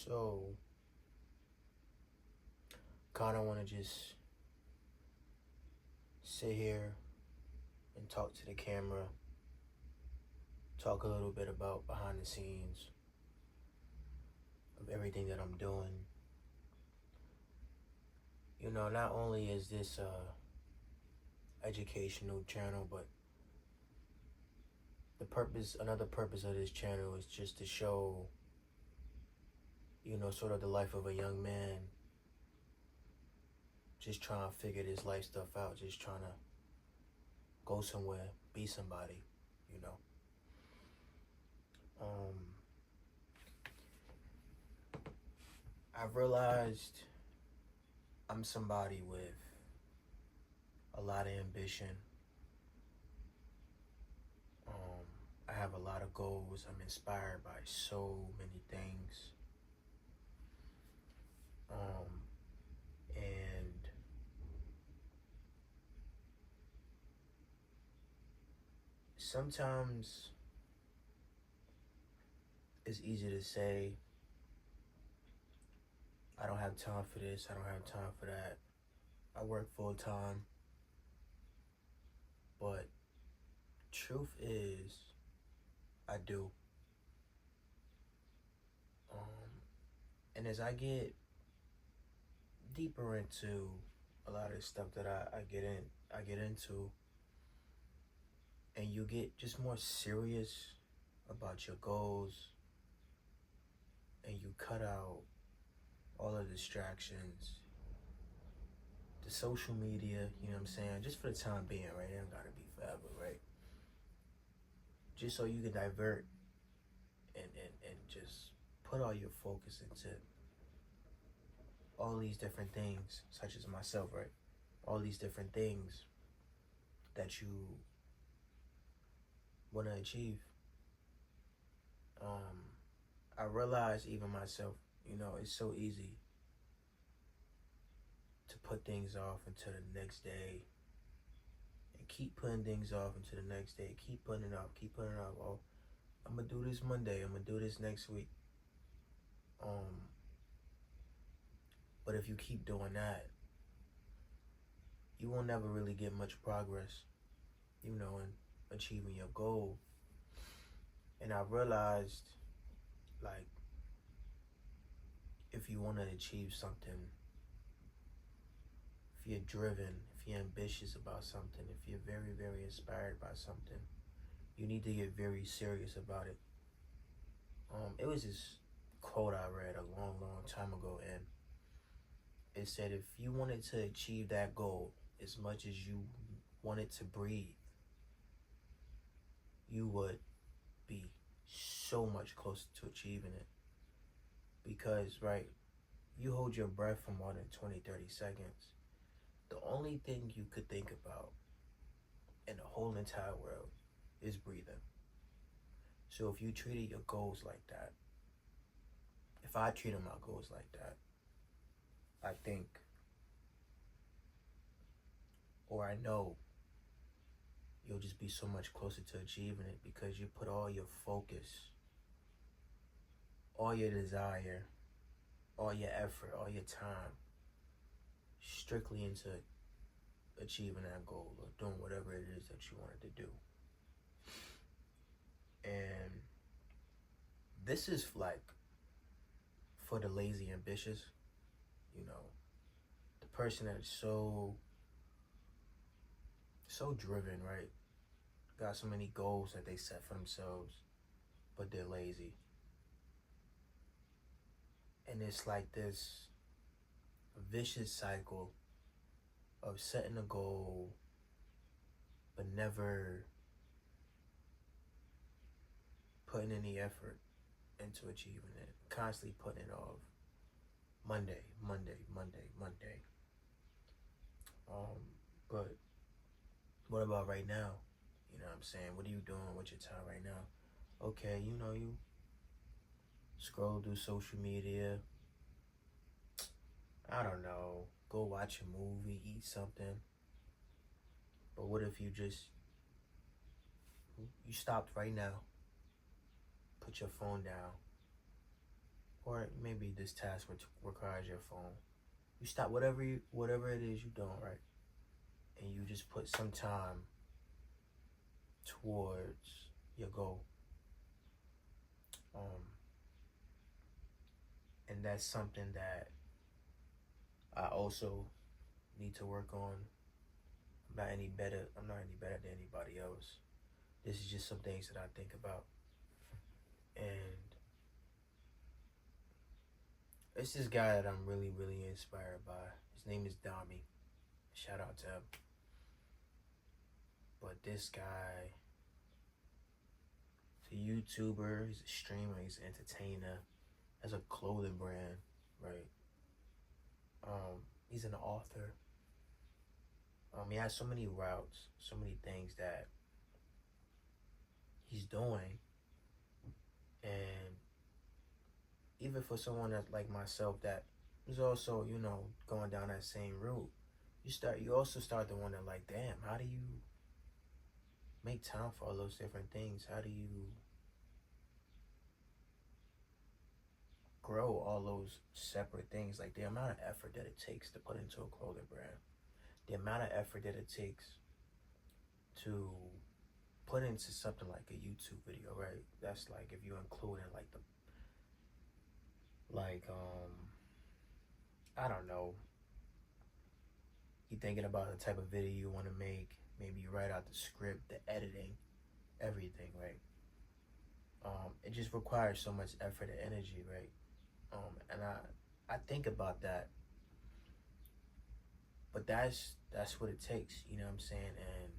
So, kind of want to just sit here and talk to the camera, talk a little bit about behind the scenes of everything that I'm doing. You know, not only is this a educational channel, but another purpose of this channel is just to show, sort of the life of a young man, just trying to figure this life stuff out, just trying to go somewhere, be somebody, you know. I've realized I'm somebody with a lot of ambition. I have a lot of goals. I'm inspired by so many things. And sometimes it's easy to say, I don't have time for this, I don't have time for that. I work full time. But truth is, I do. And as I get deeper into a lot of the stuff that I get into, and you get just more serious about your goals, and you cut out all the distractions, the social media, you know what I'm saying? Just for the time being, right? It don't gotta be forever, right? Just so you can divert and just put all your focus into all these different things, such as myself, right? All these different things that you want to achieve. I realize even myself, it's so easy to put things off until the next day and keep putting things off until the next day, keep putting it off. Oh, I'm gonna do this Monday, I'm gonna do this next week. But if you keep doing that, you won't never really get much progress, in achieving your goal. And I realized, like, if you want to achieve something, if you're driven, if you're ambitious about something, if you're very, very inspired by something, you need to get very serious about it. It was this quote I read a long, long time ago, and it said, if you wanted to achieve that goal as much as you wanted to breathe, you would be so much closer to achieving it. Because, right, you hold your breath for more than 20, 30 seconds. The only thing you could think about in the whole entire world is breathing. So if you treated your goals like that, if I treated my goals like that, I think, or I know, you'll just be so much closer to achieving it because you put all your focus, all your desire, all your effort, all your time strictly into achieving that goal or doing whatever it is that you wanted to do. And this is like for the lazy ambitious, the person that's so driven, right? Got so many goals that they set for themselves, but they're lazy. And it's like this vicious cycle of setting a goal, but never putting any effort into achieving it. Constantly putting it off. Monday. But what about right now? You know what I'm saying? What are you doing with your time right now? Okay, you scroll through social media. I don't know. Go watch a movie, eat something. But what if you stopped right now, put your phone down, part, maybe this task requires your phone. You stop whatever it is you're doing, right? And you just put some time towards your goal. And that's something that I also need to work on. I'm not any better than anybody else. This is just some things that I think about. And it's this guy that I'm really, really inspired by. His name is Dami. Shout out to him. But this guy, he's a YouTuber, he's a streamer, he's an entertainer, has a clothing brand, right? He's an author. He has so many routes, so many things that he's doing. And even for someone that's like myself that is also, going down that same route, you also start to wonder, like, damn, how do you make time for all those different things? How do you grow all those separate things? Like the amount of effort that it takes to put into a clothing brand, the amount of effort that it takes to put into something like a YouTube video, right? That's like if you include in I don't know, you're thinking about the type of video you want to make, maybe you write out the script, the editing, everything, right? It just requires so much effort and energy, right? And I think about that, but that's what it takes, you know what I'm saying? And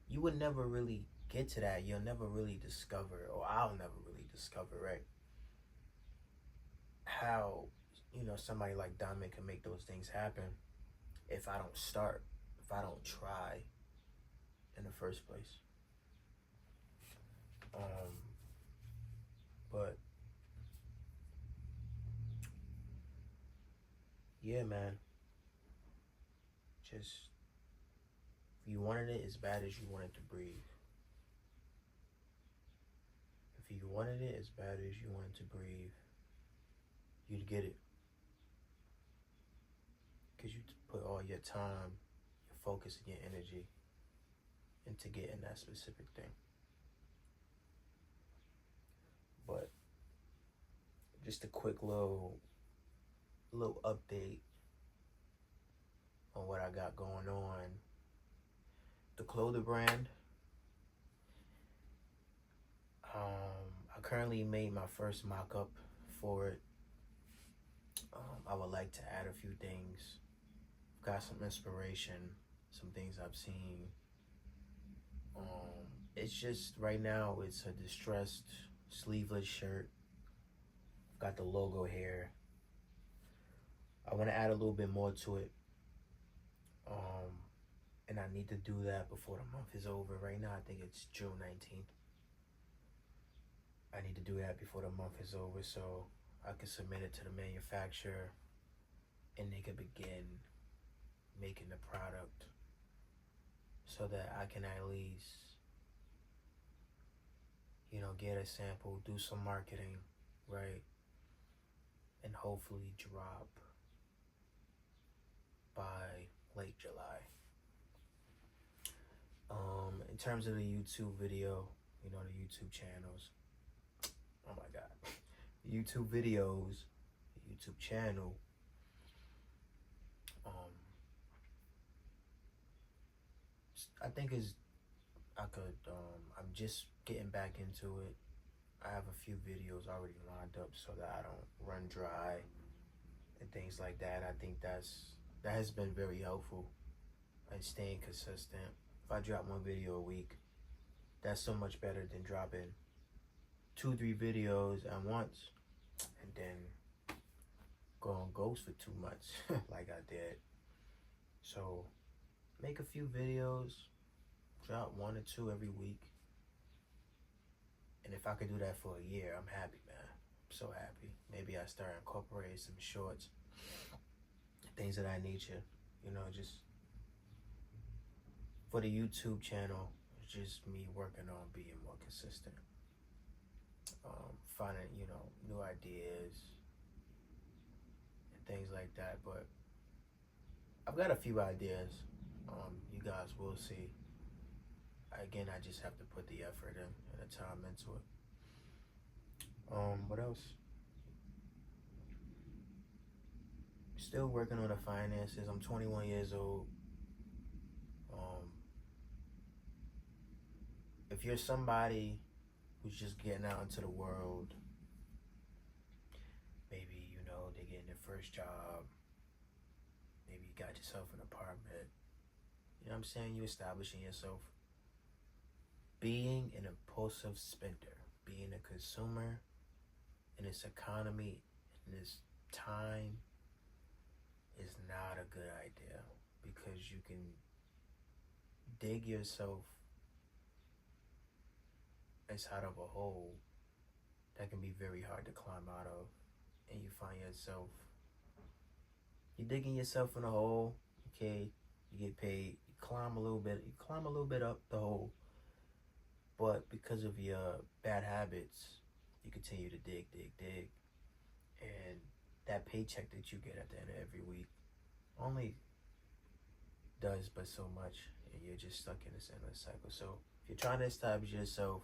you would never really get to that. You'll never really discover, or I'll never really discover, right? How, somebody like Diamond can make those things happen if I don't start, if I don't try in the first place. But yeah, man, just, if you wanted it as bad as you wanted to breathe, if you wanted it as bad as you wanted to breathe, you'd get it. Because you put all your time, your focus, and your energy into getting that specific thing. But just a quick little update on what I got going on. The clothing brand. I currently made my first mock-up for it. I would like to add a few things. Got some inspiration, some things I've seen. It's just, right now, it's a distressed sleeveless shirt. Got the logo here. I want to add a little bit more to it. And I need to do that before the month is over. Right now, I think it's June 19th. I need to do that before the month is over so I can submit it to the manufacturer and they can begin making the product so that I can at least, get a sample, do some marketing, right? And hopefully drop by late July. In terms of the YouTube video, the YouTube channels, oh my God, the YouTube videos, the YouTube channel, I think I'm just getting back into it. I have a few videos already lined up so that I don't run dry and things like that. I think that has been very helpful in staying consistent. If I drop one video a week, that's so much better than dropping 2-3 videos at once and then going ghost for 2 months like I did. So make a few videos, drop 1 or 2 every week. And if I could do that for a year, I'm happy, man. I'm so happy. Maybe I start incorporating some shorts, things of that nature, just for the YouTube channel. It's just me working on being more consistent. finding, new ideas and things like that. But I've got a few ideas. You guys will see. Again, I just have to put the effort in and the time into it. What else? Still working on the finances. I'm 21 years old. Um, if you're somebody who's just getting out into the world, maybe they're getting their first job, maybe you got yourself an apartment, you know what I'm saying? You're establishing yourself. Being an impulsive spender, being a consumer in this economy, in this time, is not a good idea, because you can dig yourself inside of a hole that can be very hard to climb out of, and you find yourself, you're digging yourself in a hole. Okay, you get paid, you climb a little bit up the hole, but because of your bad habits, you continue to dig, and that paycheck that you get at the end of every week only does but so much, and you're just stuck in this endless cycle. So if you're trying to establish yourself,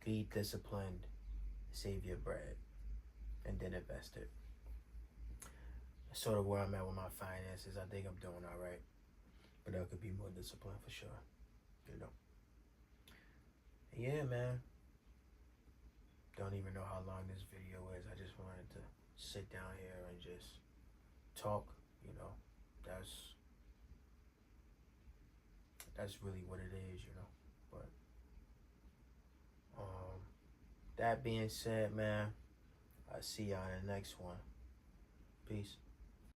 be disciplined, save your bread, and then invest it. That's sort of where I'm at with my finances. I think I'm doing all right, but there could be more discipline for sure. Yeah, man. Don't even know how long this video is. I just wanted to sit down here and just talk. That's really what it is. But that being said, man, I'll see y'all in the next one. Peace.